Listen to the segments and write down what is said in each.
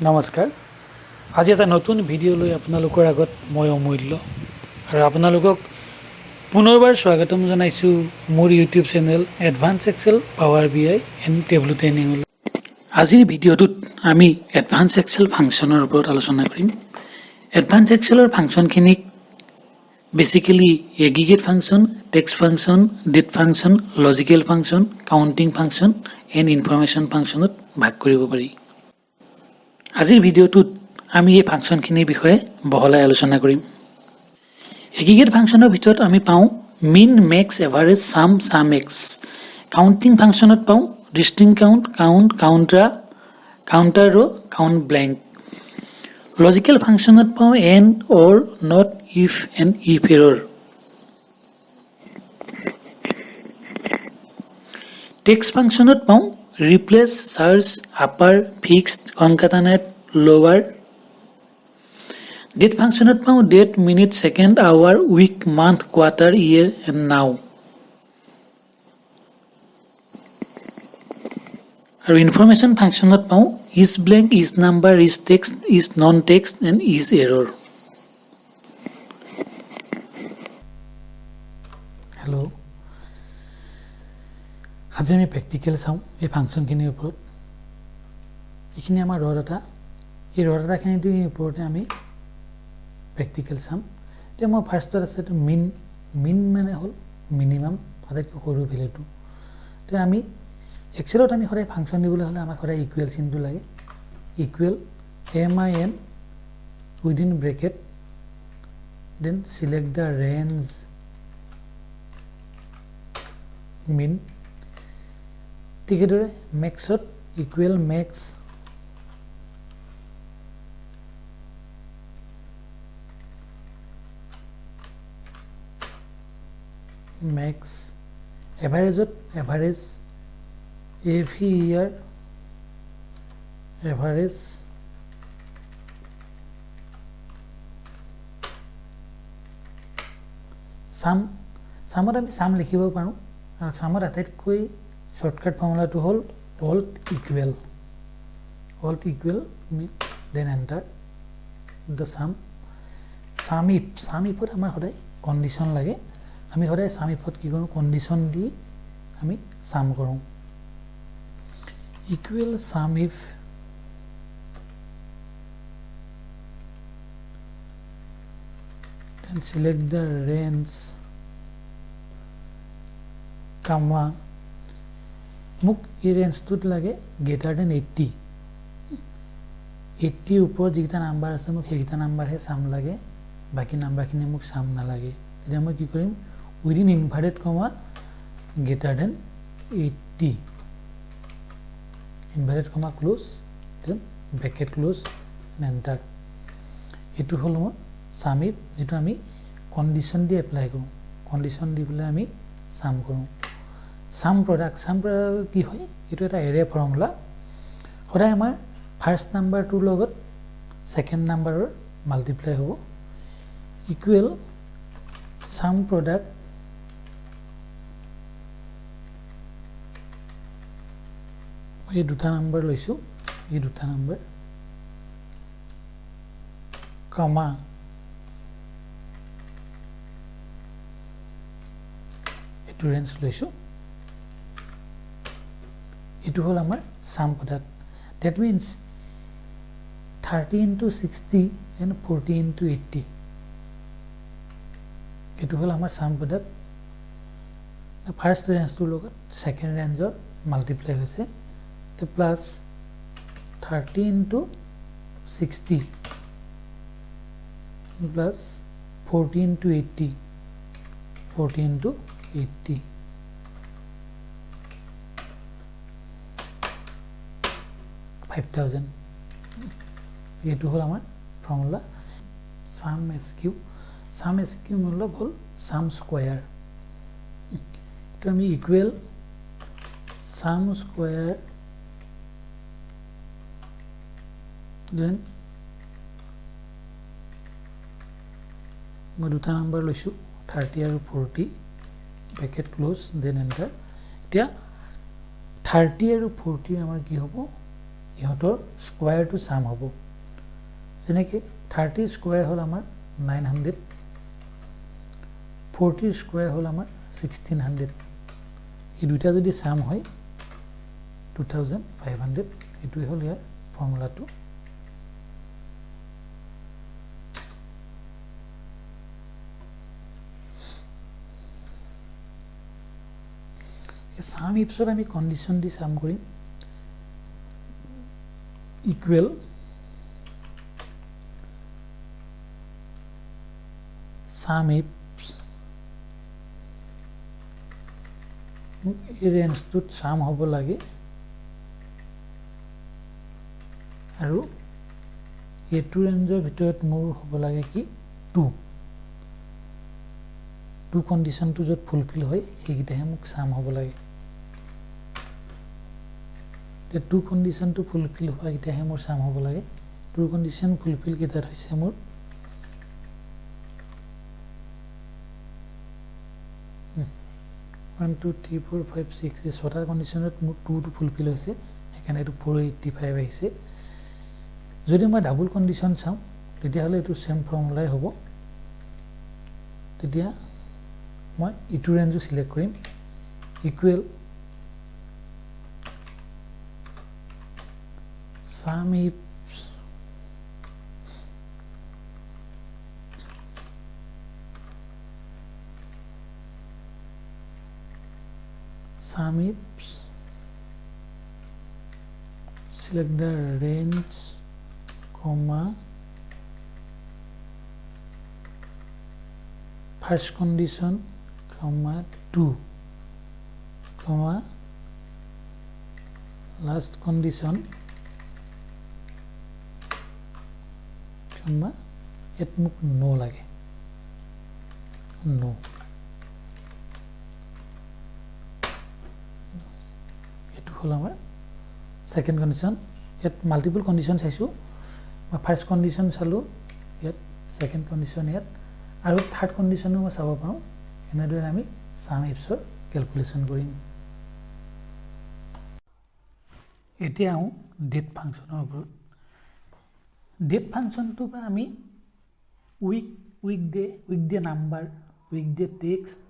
নমস্কাৰ আজি এটা নতুন ভিডিঅ' লৈ আপোনালোকৰ আগত মই অমূল্য আৰু আপোনালোকক পুনৰবাৰ স্বাগতম জনাইছোঁ মোৰ YouTube channel advance Excel power BI and table training. আজিৰ ভিডিঅ'টোত আমি এডভান্স এক্সেল ফাংচনৰ ওপৰত আলোচনা কৰিম। এডভান্স এক্সেলৰ ফাংচনখিনিক basically aggregate function, text function, date function, logical function, counting function and information ফাংচনত ভাগ কৰিব পাৰি। আজিৰ ভিডিঅ'টোত আমি এই ফাংচনখিনিৰ বিষয়ে বহলাই আলোচনা কৰিম। এগ্ৰিগেট ফাংচনৰ ভিতৰত আমি পাওঁ min, max, average, sum x. Counting ফাংচনত পাওঁ distinct count, counter row', count blank. Logical ফাংচনত পাওঁ and, or, not, if and if error. Text ফাংচনত পাওঁ replace, search, upper, fixed, concatenate, lower. Date ফাংচনত পাওঁ date, minute, second, hour, week, month, quarter, year and now. আৰু information ফাংচনত পাওঁ is blank, is number, is text, is non text and is error. Hello', আজি আমি practical চাওঁ এই ফাংচনখিনিৰ ওপৰত। এইখিনি আমাৰ ৰ ডাটা, এই ৰ ডাটাখিনিৰ ওপৰতে আমি প্ৰেক্টিকেল চাম। এতিয়া মই ফাৰ্ষ্টত আছে এইটো মিন মানে হ'ল মিনিমাম, আটাইতকৈ সৰু ভেলুটো। এতিয়া আমি এক্সেলত আমি সদায় ফাংচন দিবলৈ হ'লে আমাক সদায় ইকুৱেল চিনটো লাগে। Equal MIN within bracket, then select the range min. ঠিক সেইদৰে মেক্সত ইকুৱেল মেক্স মেক্স। এভাৰেজত এভাৰেজ AVER এভাৰেজ। সামত আমি সাম লিখিব পাৰোঁ, আৰু সামত আটাইতকৈ শ্বৰ্টকাট ফৰ্মুলাটো হ'ল alt equal then enter the sum. সামিফত আমাৰ সদায় কণ্ডিশ্যন লাগে। আমি সদায় সামিফত কি কৰোঁ, কণ্ডিশ্যন দি আমি সাম কৰোঁ। Equal sumif then select the range comma. মোক এই ৰেঞ্জটোত লাগে গ্ৰেটাৰ দেন 80। 80ৰ ওপৰত যিকেইটা নাম্বাৰ আছে মোক সেইকেইটা নাম্বাৰহে চাম লাগে, বাকী নাম্বাৰখিনি মোক চাম নালাগে। তেতিয়া মই কি কৰিম, within inverted comma greater than 80, inverted comma close, then bracket close, enter. এইটো হ'ল মোৰ সামিফ, যিটো আমি কণ্ডিশ্যন দি এপ্লাই কৰোঁ। কণ্ডিশ্যন দি পেলাই আমি সাম কৰোঁ। সাম প্ৰডাক্ট কি হয়, এইটো এটা এৰে ফৰ্মুলা। সদায় আমাৰ ফাৰ্ষ্ট নাম্বাৰটোৰ লগত ছেকেণ্ড নাম্বাৰৰ মাল্টিপ্লাই হ'ব। ইকুৱেল সাম প্ৰডাক্ট এই দুটা নাম্বাৰ লৈছোঁ, এই দুটা নাম্বাৰ কমা এইটো ৰেঞ্জ লৈছোঁ। এইটো হ'ল আমাৰ সাম product. That means 30 into 60 and 40 into 80। এইটো হ'ল আমাৰ সাম প্ৰডাক্ট। ফাৰ্ষ্ট ৰেঞ্জটোৰ লগত ছেকেণ্ড ৰেঞ্জৰ মাল্টিপ্লাই হৈছে, plus 30 into 60 plus 40 into 80, 40 into 80। এইটো হ'ল আমাৰ ফৰ্মুলা। সাম এছকিউ মতলব হ'ল সাম স্কোয়াৰ। এইটো আমি ইকুৱেল সাম স্কোয়াৰ দেন মই দুটা নাম্বাৰ লৈছোঁ 30 আৰু 40, ব্ৰেকেট ক্লোজ, দেন এণ্টাৰ। এতিয়া 30 আৰু 40 আমাৰ কি হ'ব, ইহঁতৰ স্কোয়াৰটো সাম হ'ব যেনেকৈ 30 স্কোয়াৰ হ'ল আমাৰ 900 40 স্কোয়াৰ হ'ল আমাৰ 1600 এই দুটা যদি সাম হয় 2500 এটোই হ'ল ইয়াৰ ফৰ্মুলাটো সাম ইফছৰ আমি কন্ডিশন দি সাম কৰিম ইকুৱেল sum ifs এই ৰেঞ্জটোত সাম হ'ব লাগে আৰু এইটো ৰেঞ্জৰ ভিতৰত মোৰ হ'ব লাগে কি 2 কন্ডিশনটো যত ফুলফিল হয় সেইকিটাহে মোক সাম হ'ব লাগে তে 2 কন্ডিশনটো ফুলফিল হোৱা কিটাহে মোৰ সাম হ'ব লাগে 2 কন্ডিশন ফুলফিল কিটাত হৈছে মোৰ 1 2 3 4 5 6 ছটা কন্ডিশনত মোৰ 2 টো ফুলফিল হৈছে এখানে এটো 485 আহিছে যদি মই ডাবল কন্ডিশন চাও তেতিয়া হলে এটো সেম ফৰ্মুলাই হ'ব তেতিয়া মই ইটো ৰেঞ্জো সিলেক্ট কৰিম equal sum ifs select the range comma first condition comma 2 comma last condition comma et muk no lage no etu hol amar second condition yet multiple conditions aisu ma first condition salu yet second condition yet aru third condition ma sabo pau enadore ami sum ifs or calculation korim etia hu date function or upor date function to ba ami weekday number weekday text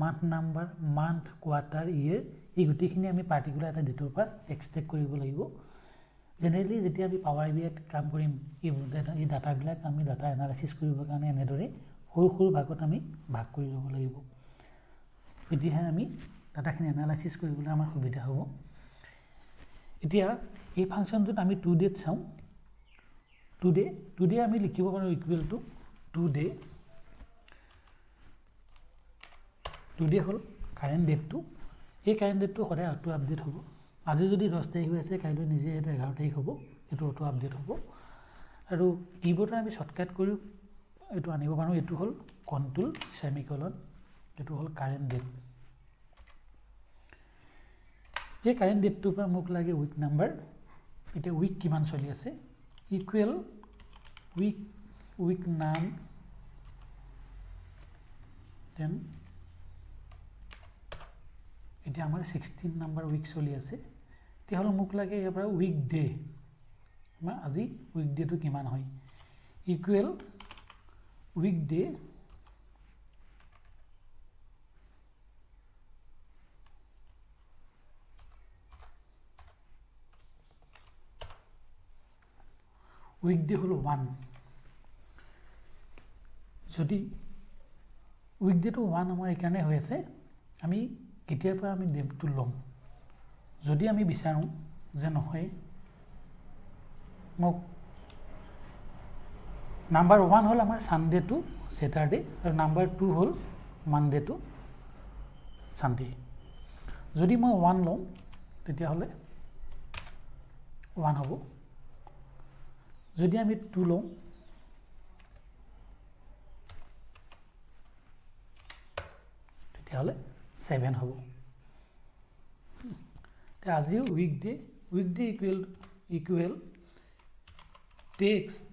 month number month quarter year এই গুটিখিনি আমি particular এটা ডেটৰ পৰা extract কৰিব লাগিব generally যেতিয়া আমি পাৱাৰ বিআইত কাম কৰিম এই ডাটা বিলাক আমি ডাটা এনালাইসিস কৰিবৰ কাৰণে এনেদৰে সৰু ভাগত আমি ভাগ কৰি ল'ব লাগিব এতিয়াহে আমি ডাটাখিনি এনালাইসিস কৰিবলৈ আমাৰ সুবিধা হ'ব এতিয়া এই ফাংচনটোত আমি টু ডেট চাওঁ টুডে আমি লিখিব পাৰো equal to today hall current ডেটটো এই কাৰেন্ট ডেটটো সদায় অটো আপডেট হ'ব আজি যদি 10 তাৰিখ হৈ আছে কাইলৈ নিজে এটা 11 তাৰিখ হ'ব এটো অটো আপডেট হ'ব আৰু কিবোৰ্ডত আমি শৰ্টকাট কৰি এটো আনিব পাৰো এটো হল কন্ট্ৰোল সেমিকোলন এটো হল কাৰেন্ট ডেট এই কাৰেন্ট ডেটটো পৰা মোক লাগে উইক নাম্বাৰ এটা উইক কিমান চলি আছে ইকুৱেল week নাম then এটা আমাৰ 16 নাম্বাৰ উইক চলি আছে তে হল মোক লাগে ইয়াৰ পৰা উইক ডে মা আজি উইক ডে টো কিমান হয় ইকুৱেল উইক ডে হলো 1 যদি উইকডে টো 1 আমাৰ এখানে হৈ আছে আমি কেতিয়াৰ পৰা আমি ডেটটো লম যদি আমি বিচাৰো যে নহয় মোক নাম্বাৰ 1 হল আমাৰ সানডে টু স্যাটাৰডে আৰু number 2 hall Monday to Sunday যদি মই 1 লম তেতিয়া হলে 1 হ'ব যদি আমি 2 লম তেতিয়া হলে 7 হ'ব তে আজি উইকডে ইকুৱেল টেক্সট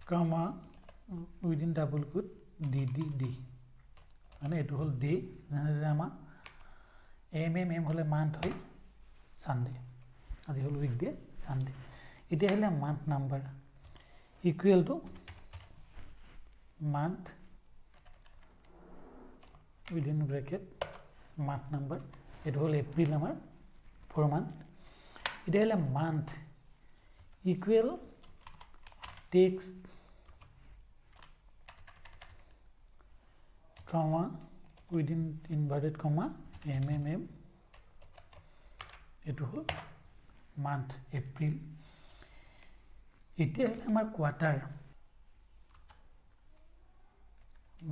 কমা উইদিন ডাবল কোট ডি মানে এটো হল ডে যেনেদৰে আমাৰ এম হলে মান্থ হয় সানডে আজি হল উইকডে সানডে এতিয়া হলে month number equal to month within bracket month number এটো হল এপ্ৰিল আমাৰ 4 মান্থ এতিয়া হলে month equal text comma within inverted comma mm এটো হল মান্থ এপ্ৰিল এতিয়া হল আমাৰ quarter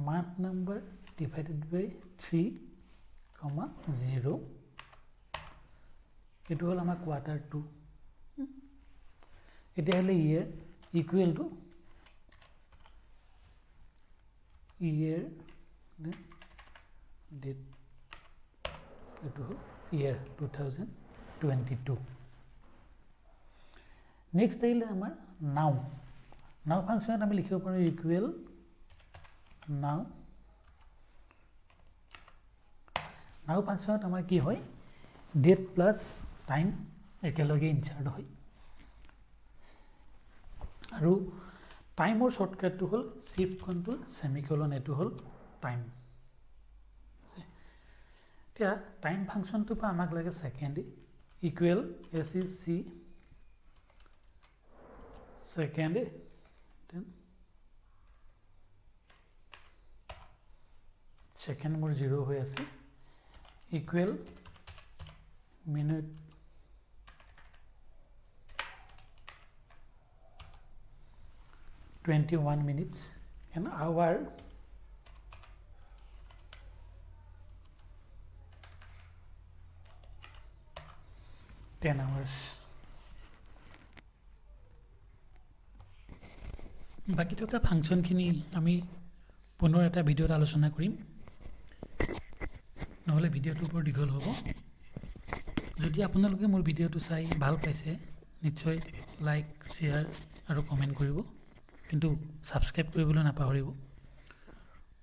month number divided by 3 comma 0 এটো হল আমাৰ কোয়ার্টার 2 এতিয়া হল year equal to year date eto year 2022 next aile amar now function ami likhibo paru equal now function amar ki hoy date plus time ekeloge insert hoy aru time or shortcut to hol shift control semicolon eto hol time এতিয়া time ফাংশনটো পা আমাক লাগে second equal sec second then second মোৰ 0 হৈ আছে equal minute (21 minutes) and hour 10 hours বাকি থকা ফাংশন খিনি আমি পুনৰ এটা ভিডিওত আলোচনা কৰিম নহলে ভিডিওটো বৰ দীঘল হ'ব যদি আপোনালোকে মোৰ ভিডিওটো চাই ভাল পাইছে নিশ্চয় লাইক শেয়াৰ আৰু কমেন্ট কৰিব কিন্তু সাবস্ক্ৰাইব কৰিবলৈ নাপাহৰিব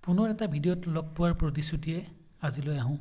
পুনৰ এটা ভিডিওত লগ পোৱাৰ প্ৰতিশ্ৰুতিয়ে আজিলৈ আহোঁ